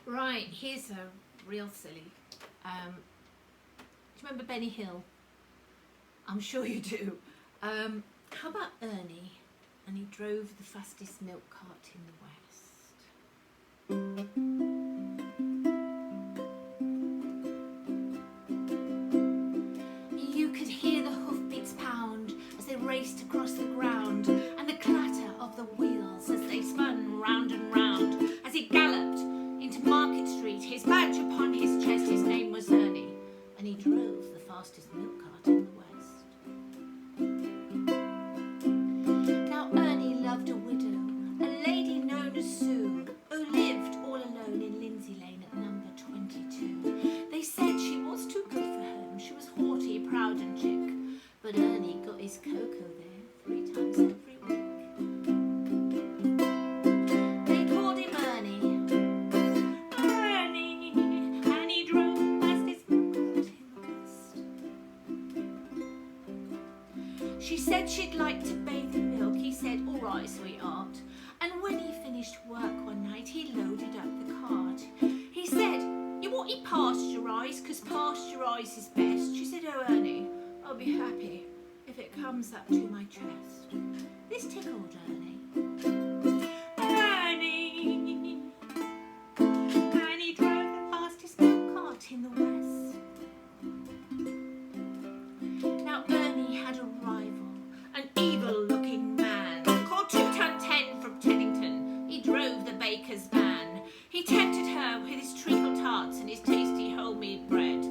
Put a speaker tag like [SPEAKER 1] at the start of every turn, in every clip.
[SPEAKER 1] Right, here's a real silly. Do you remember Benny Hill? I'm sure you do. How about Ernie? And he drove the fastest milk cart in the West. You could hear the hoofbeats pound as they raced across the ground, and the clatter of the wheels as they spun round and round. As he galloped into Market Street, his badge upon his chest, his name was Ernie, and he drove the fastest milk cart in the West. Now Ernie loved a widow, a lady known as Sue, who lived all alone in Lindsay Lane at number 22. They said she was too good for home, she was haughty, proud and chic, but Ernie got his cocoa there 3 times every week. They called him Ernie, Ernie, and he drove the fastest milk cart in the West. She said she'd like to bathe in milk. He said, all right, sweetheart. And when he finished work one night, he loaded up the cart. He said, you want it pasteurised, 'cause pasteurised is best. She said, oh, Ernie, I'll be happy if it comes up to my chest. This tickled Ernie. Ernie, and he drove the fastest milk cart in the West. Now Ernie had a rival, an evil-looking man called 2 Ton 10 from Teddington. He drove the baker's van. He tempted her with his treacle tarts and his tasty wholemeal bread.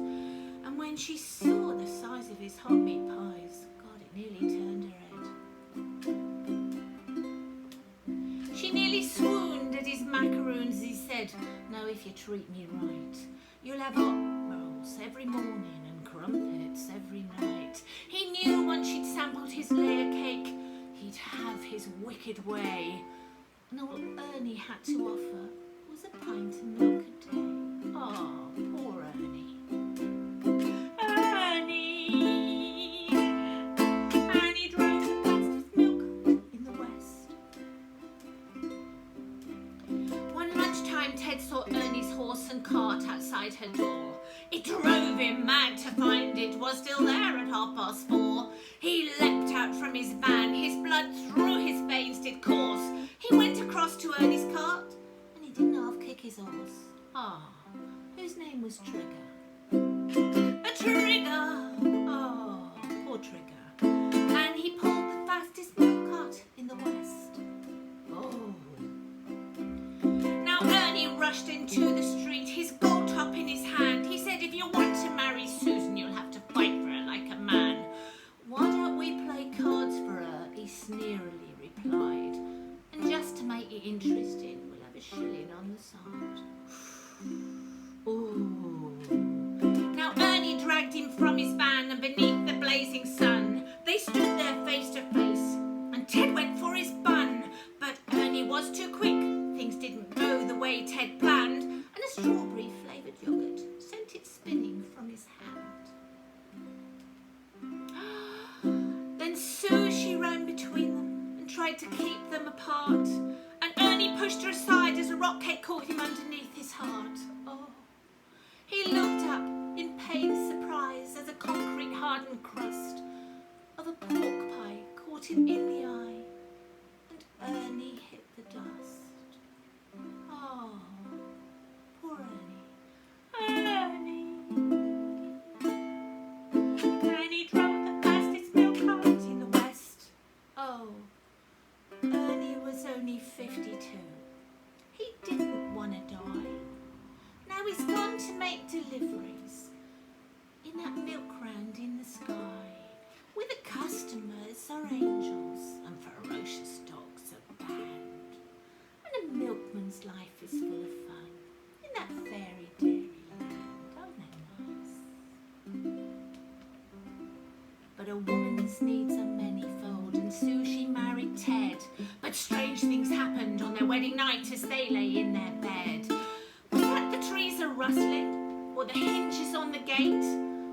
[SPEAKER 1] And when she saw the size of his hot meat pies, God, it nearly turned her head. She nearly swooned at his macaroons as he said, now if you treat me right, you'll have hot rolls every morning and crumpets every night. He knew once she'd sampled his layer cake, he'd have his wicked way. And all Ernie had to offer was a pint of milk a day. Oh, poor Ernie. Ernie, and he drove the fastest milk cart in the West. One lunchtime, Ted saw Ernie's horse and cart outside her door. It drove him mad to find it was still there at 4:30. He leapt out from his van, his blood through his veins did course. He went across to Ernie's cart, and he didn't half kick his horse. Whose name was Trigger. A Trigger! Oh, poor Trigger. And he pulled the fastest milk cart in the West. Oh. Now Ernie rushed into the street, his gold top in his hand. He said, if you want to marry Susan, you'll have to fight for her like a man. Why don't we play cards for her? He sneerily replied. And just to make it interesting, we'll have a shilling on the side. Ooh. Now Ernie dragged him from his van, and beneath the blazing sun, they stood there face to face, and Ted went for his bun. But Ernie was too quick, things didn't go the way Ted planned, and a strawberry flavoured yoghurt sent it spinning from his hand. Then Sue, she ran between them and tried to keep them apart, and Ernie pushed her aside as a rock cake caught him underneath his heart. Oh. He looked up in pained surprise as a concrete hardened crust of a pork pie caught him in the eye, and Ernie hit the dust. Oh, poor Ernie. Ernie. And he drove the fastest milk cart in the West. Oh, Ernie was only 52. He didn't want to die. Now he's gone to make deliveries in that milk round in the sky, where the customers are angels and ferocious dogs are banned. And a milkman's life is full of fun in that fairy dairy land. Oh, no, nice. But a woman's needs are manifold, and Sue, she married Ted. But strange things happened on their wedding night as they lay in their bed. Was that the trees are rustling, or the hinges on the gate,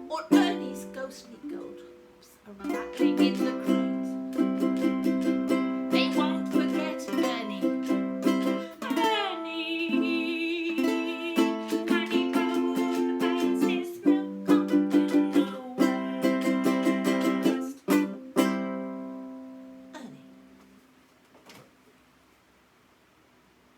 [SPEAKER 1] or Ernie's ghostly gold hoops are rattling in the crate?